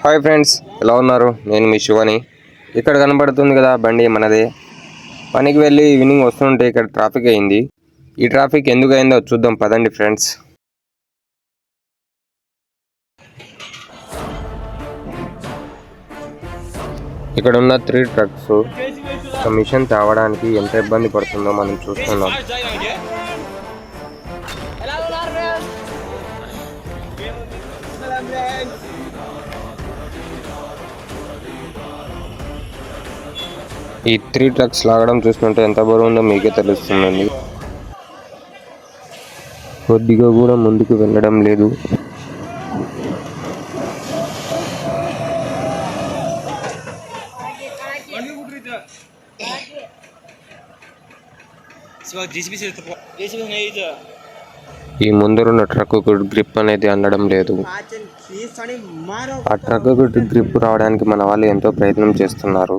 Hi friends, ఎలా ఉన్నారు? నేను మీ శివని. ఇక్కడ కనబడుతుంది కదా బండి మనదే. పనికి వెళ్ళి ఈవినింగ్ వస్తుంటే ఇక్కడ ట్రాఫిక్ అయింది. ఈ ట్రాఫిక్ ఎందుకు అయిందో చూద్దాం పదండి ఫ్రెండ్స్. ఇక్కడ ఉన్న 3 ట్రక్స్ ఒక మిషన్ తేవడానికి ఎంత ఇబ్బంది పడుతుందో మనం చూస్తున్నాం. ఈ 3 ట్రక్స్ లాగడం చూస్తుంటే ఎంత బరువు ఉందో మీకే తెలుస్తుందండి. కొద్దిగా కూడా ముందుకు వెళ్ళడం లేదు. ఈ ముందరున్న ట్రక్ గ్రిప్ అనేది అందడం లేదు. ఆ ట్రక్ గ్రిప్ రావడానికి మన వాళ్ళు ఎంతో ప్రయత్నం చేస్తున్నారు.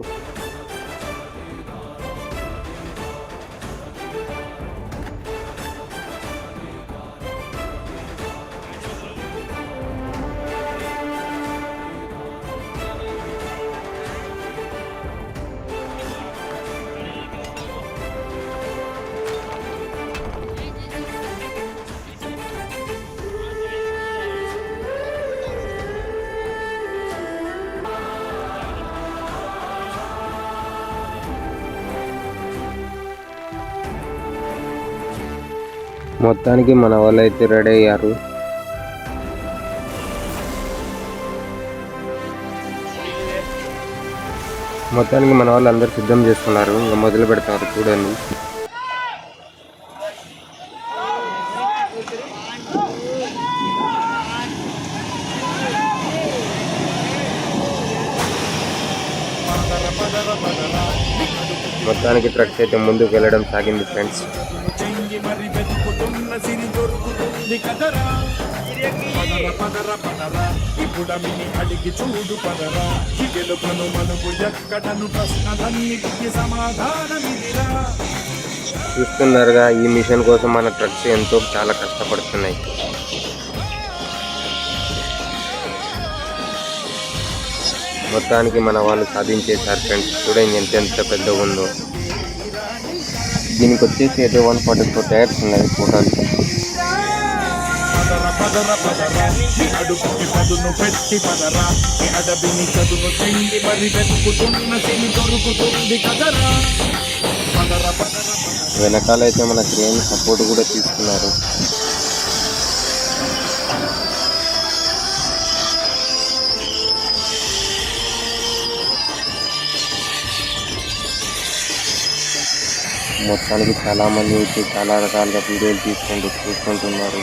మొత్తానికి మన వాళ్ళు అయితే రెడీ అయ్యారు. మొత్తానికి మన వాళ్ళు అందరు సిద్ధం చేస్తున్నారు. ఇంకా మొదలు పెడతారు చూడండి. మొత్తానికి ట్రక్స్ అయితే ముందుకు వెళ్ళడం సాగింది ఫ్రెండ్స్. చూస్తున్నారుగా, ఈ మిషన్ కోసం మన ట్రక్స్ చాలా కష్టపడుతున్నాయి. మొత్తానికి మన వాళ్ళు సాధించేశారు ఫ్రెండ్స్. చూడండి ఎంత పెద్దగా ఉందో. దీనికి వచ్చేసి అయితే 144 టైర్స్ ఉన్నాయి టోటల్. వెనకాల అయితే మన క్రేన్ సపోర్ట్ కూడా తీసుకున్నారు. మొత్తానికి చాలా మంది వచ్చి చాలా రకాలుగా వీడియోలు చూసుకుంటున్నారు.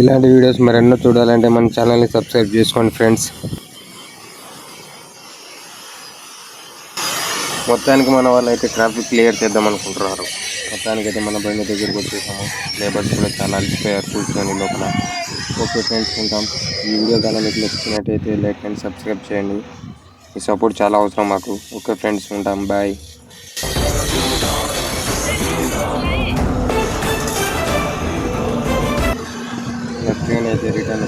ఇలాంటి వీడియోస్ మరెన్నో చూడాలంటే మన ఛానల్ని సబ్స్క్రైబ్ చేసుకోండి ఫ్రెండ్స్. మొత్తానికి మన వాళ్ళు అయితే ట్రాఫిక్ క్లియర్ చేద్దాం అనుకుంటున్నారు. మొత్తానికి అయితే మన బండి దగ్గరికి వచ్చేసాము. లేబర్స్ కూడా చాలా అలసిపోయారు కూర్చొని లోపల. ఓకే ఫ్రెండ్స్, ఉంటాం. ఈ వీడియో కానీ మీకు నచ్చినట్టయితే లైక్ అండ్ సబ్స్క్రైబ్ చేయండి. మీ సపోర్ట్ చాలా అవసరం మాకు. ఓకే ఫ్రెండ్స్, ఉంటాం. బాయ్. ట్రైన్ అయితే రిటర్న్